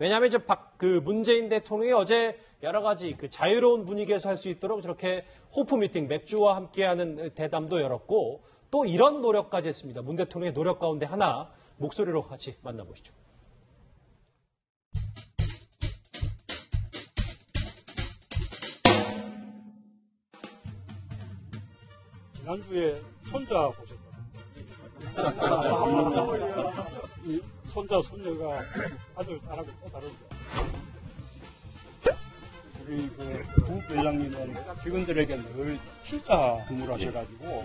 왜냐하면 이제 문재인 대통령이 어제 여러 가지 그 자유로운 분위기에서 할 수 있도록 저렇게 호프 미팅, 맥주와 함께하는 대담도 열었고 또 이런 노력까지 했습니다. 문 대통령의 노력 가운데 하나 목소리로 같이 만나보시죠. 지난주에 손자 보셨다고요? 이 손자, 손녀가 아들, 딸하고 또 다른데. 우리 부회장님은 직원들에게 늘 피자 주문하셔가지고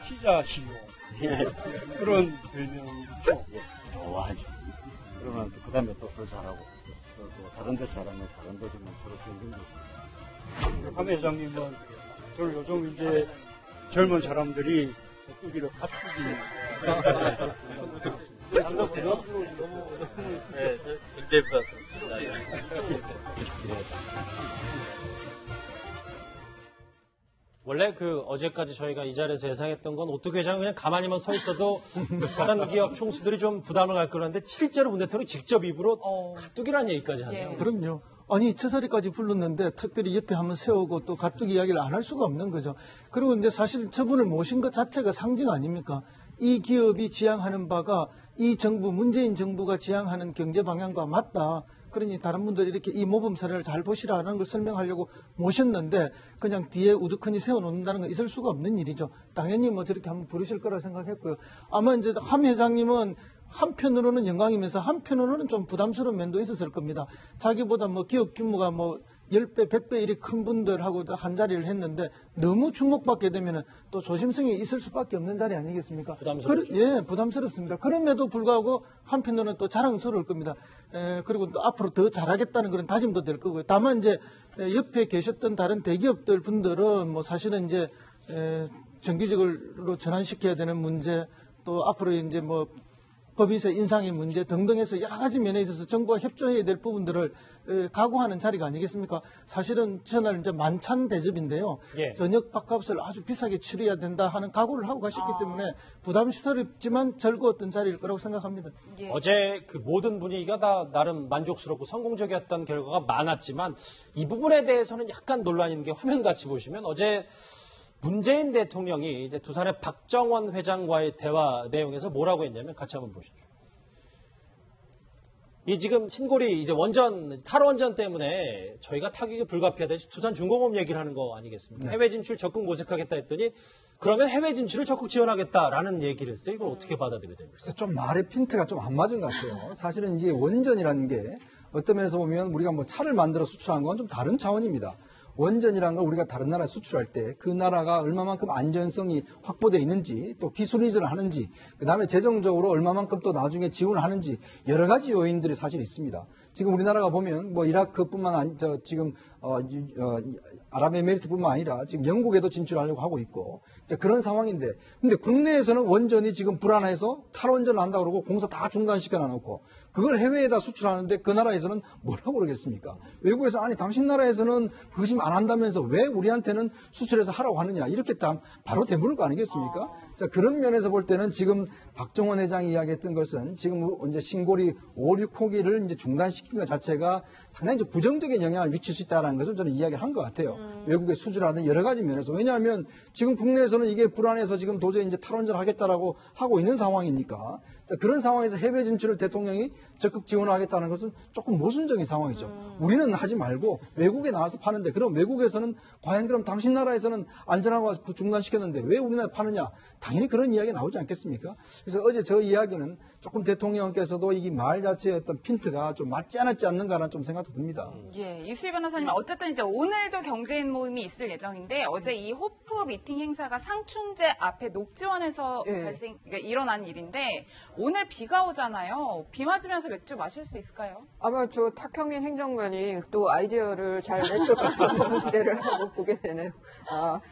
피자 CEO 그런 별명이죠. 좋아하죠. 그러면 그 다음에 또 더 잘하고 또 다른 데서 잘하면 다른 데서 서로 경쟁도. 박 회장님은 저를 요즘 이제 젊은 사람들이 깍두기를 가축이 굉장히 부럽습니다. 원래 어제까지 저희가 이 자리에서 예상했던 건 오뚜기 회장은 그냥 가만히만 서 있어도 다른 기업 총수들이 좀 부담을 갈 거라는데 실제로 문 대통령이 직접 입으로 가뚜기라는 얘기까지 하네요. 예. 그럼요. 아니, 처자리까지 불렀는데 특별히 옆에 한번 세우고 또 가뚜기 이야기를 안 할 수가 없는 거죠. 그리고 이제 사실 저분을 모신 것 자체가 상징 아닙니까? 이 기업이 지향하는 바가 이 정부, 문재인 정부가 지향하는 경제 방향과 맞다. 그러니 다른 분들이 이렇게 이 모범 사례를 잘 보시라는 걸 설명하려고 모셨는데 그냥 뒤에 우두커니 세워놓는다는 건 있을 수가 없는 일이죠. 당연히 뭐 저렇게 한번 부르실 거라 생각했고요. 아마 이제 함 회장님은 한편으로는 영광이면서 한편으로는 좀 부담스러운 면도 있었을 겁니다. 자기보다 뭐 기업 규모가 뭐 10배, 100배 이리 큰 분들하고 한 자리를 했는데 너무 주목받게 되면 또 조심성이 있을 수밖에 없는 자리 아니겠습니까? 부담스럽죠. 예, 부담스럽습니다. 그럼에도 불구하고 한편으로는 또 자랑스러울 겁니다. 그리고 또 앞으로 더 잘하겠다는 그런 다짐도 될 거고요. 다만 이제 옆에 계셨던 다른 대기업들 분들은 뭐 사실은 이제 정규직으로 전환시켜야 되는 문제 또 앞으로 이제 뭐 법인세 인상의 문제 등등해서 여러 가지 면에 있어서 정부가 협조해야 될 부분들을 각오하는 자리가 아니겠습니까? 사실은 전날 이제 만찬 대접인데요. 예. 저녁 밥값을 아주 비싸게 치러야 된다 하는 각오를 하고 가셨기 때문에 부담스럽지만 즐거웠던 자리일 거라고 생각합니다. 예. 어제 모든 분위기가 다 나름 만족스럽고 성공적이었던 결과가 많았지만 이 부분에 대해서는 약간 논란이 있는 게 화면 같이 보시면 어제 문재인 대통령이 이제 두산의 박정원 회장과의 대화 내용에서 뭐라고 했냐면 같이 한번 보시죠. 이 지금 신고리 이제 탈원전 때문에 저희가 타격이 불가피하다시 두산중공업 얘기를 하는 거 아니겠습니까? 네. 해외 진출 적극 모색하겠다 했더니 그러면 해외 진출을 적극 지원하겠다라는 얘기를 했어요. 이걸 어떻게 받아들여야 됩니까? 그래서 좀 말의 핀트가 좀 안 맞은 것 같아요. 사실은 이게 원전이라는 게 어떤 면에서 보면 우리가 뭐 차를 만들어 수출한 건 좀 다른 차원입니다. 원전이라는 걸 우리가 다른 나라에 수출할 때 그 나라가 얼마만큼 안전성이 확보되어 있는지 또 기술 이전을 하는지 그다음에 재정적으로 얼마만큼 또 나중에 지원을 하는지 여러 가지 요인들이 사실 있습니다. 지금 우리나라가 보면 뭐 이라크뿐만 아니 지금 아랍에미리트뿐만 아니라 지금 영국에도 진출하려고 하고 있고 그런 상황인데 근데 국내에서는 원전이 지금 불안해서 탈원전을 한다고 그러고 공사 다 중단시켜 놔놓고 그걸 해외에다 수출하는데 그 나라에서는 뭐라고 그러겠습니까? 외국에서 아니 당신 나라에서는 그것이 안 한다면서 왜 우리한테는 수출해서 하라고 하느냐 이렇게 딱 바로 되물을 거 아니겠습니까? 자, 그런 면에서 볼 때는 지금 박정원 회장이 이야기했던 것은 지금 이제 신고리 5, 6호기를 이제 중단시킨 것 자체가 상당히 좀 부정적인 영향을 미칠 수 있다는 것을 저는 이야기를 한 것 같아요. 외국에 수출하는 여러 가지 면에서. 왜냐하면 지금 국내에서는 이게 불안해서 지금 도저히 이제 탈원전을 하겠다라고 하고 있는 상황이니까 그런 상황에서 해외 진출을 대통령이 적극 지원하겠다는 것은 조금 모순적인 상황이죠. 우리는 하지 말고 외국에 나와서 파는데 그럼 외국에서는 과연 그럼 당신 나라에서는 안전하고 중단시켰는데 왜 우리나라에 파느냐? 당연히 그런 이야기가 나오지 않겠습니까? 그래서 어제 저 이야기는 조금 대통령께서도 이 말 자체의 어떤 핀트가 좀 맞지 않는가라는 좀 생각도 듭니다. 예, 이수희 변호사님 어쨌든 이제 오늘도 경제인 모임이 있을 예정인데 어제 이 호프 미팅 행사가 상춘제 앞에 녹지원에서 그러니까 일어난 일인데 오늘 비가 오잖아요. 비 맞으면서 맥주 마실 수 있을까요? 아마 저 탁형민 행정관이 또 아이디어를 잘 냈을 거라고 기대를 하고 보게 되네요.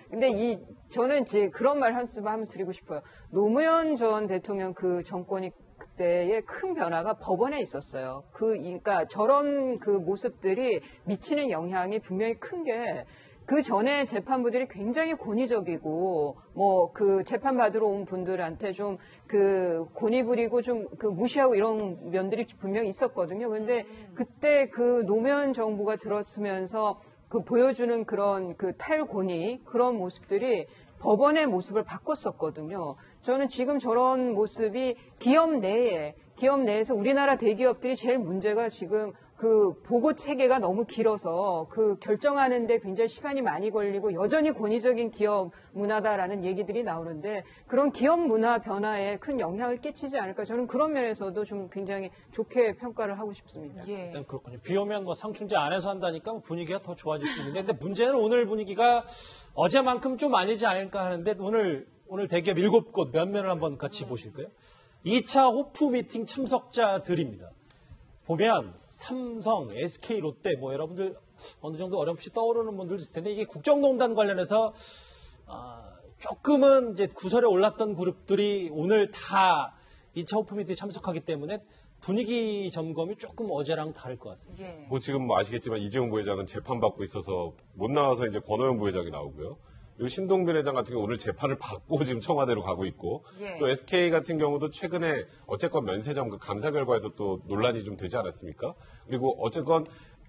근데 저는 이제 그런 말 한 말씀 한번 드리고 싶어요. 노무현 전 대통령 그 정권이 그때의 큰 변화가 법원에 있었어요. 그러니까 저런 그 모습들이 미치는 영향이 분명히 큰 게 그 전에 재판부들이 굉장히 권위적이고 뭐 그 재판 받으러 온 분들한테 좀 그 권위 부리고 좀 그 무시하고 이런 면들이 분명히 있었거든요. 근데 그때 그 노무현 정부가 들었으면서 그 보여주는 그런 그 탈권위 그런 모습들이 법원의 모습을 바꿨었거든요. 저는 지금 저런 모습이 기업 내에서 우리나라 대기업들이 제일 문제가 지금 그 보고 체계가 너무 길어서 그 결정하는데 굉장히 시간이 많이 걸리고 여전히 권위적인 기업 문화다라는 얘기들이 나오는데 그런 기업 문화 변화에 큰 영향을 끼치지 않을까 저는 그런 면에서도 좀 굉장히 좋게 평가를 하고 싶습니다. 예. 일단 그렇군요. 비 오면 뭐 상춘제 안에서 한다니까 뭐 분위기가 더 좋아질 수 있는데 근데 문제는 오늘 분위기가 어제만큼 좀 아니지 않을까 하는데 오늘 대기업 7곳 면면을 한번 같이 보실까요? 2차 호프 미팅 참석자들입니다. 보면 삼성, SK, 롯데 뭐 여러분들 어느 정도 어렴풋이 떠오르는 분들 있을 텐데 이게 국정농단 관련해서 조금은 이제 구설에 올랐던 그룹들이 오늘 다 2차 호프 미팅에 참석하기 때문에 분위기 점검이 조금 어제랑 다를 것 같습니다. 예. 뭐 지금 뭐 아시겠지만 이재용 부회장은 재판받고 있어서 못 나와서 이제 권오현 부회장이 나오고요. 그리고 신동빈 회장 같은 경우 오늘 재판을 받고 지금 청와대로 가고 있고 예. 또 SK 같은 경우도 최근에 어쨌건 면세점 그 감사 결과에서 또 논란이 좀 되지 않았습니까? 그리고 어쨌건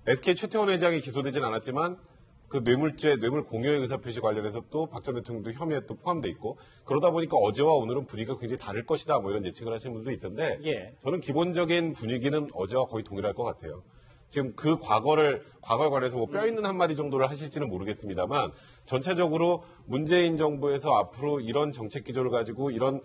SK 최태원 회장이 기소되진 않았지만 그 뇌물죄, 뇌물 공여의 의사표시 관련해서 또 박 전 대통령도 혐의에 또 포함돼 있고 그러다 보니까 어제와 오늘은 분위기가 굉장히 다를 것이다 뭐 이런 예측을 하시는 분들도 있던데 예. 저는 기본적인 분위기는 어제와 거의 동일할 것 같아요. 지금 그 과거에 관해서 뭐 뼈 있는 한마디 정도를 하실지는 모르겠습니다만 전체적으로 문재인 정부에서 앞으로 이런 정책 기조를 가지고 이런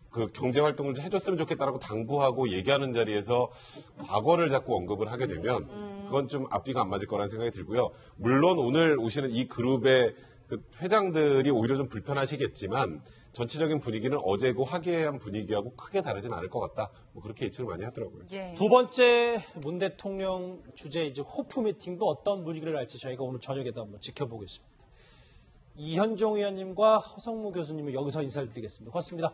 그 경제 활동을 해줬으면 좋겠다라고 당부하고 얘기하는 자리에서 과거를 자꾸 언급을 하게 되면 그건 좀 앞뒤가 안 맞을 거라는 생각이 들고요. 물론 오늘 오시는 이 그룹의 그 회장들이 오히려 좀 불편하시겠지만 전체적인 분위기는 어제 그 화기애애한 분위기하고 크게 다르진 않을 것 같다. 뭐 그렇게 예측을 많이 하더라고요. 예. 두 번째 문 대통령 주제 이제 호프 미팅도 어떤 분위기를 할지 저희가 오늘 저녁에도 한번 지켜보겠습니다. 이현종 의원님과 허성무 교수님은 여기서 인사를 드리겠습니다. 고맙습니다.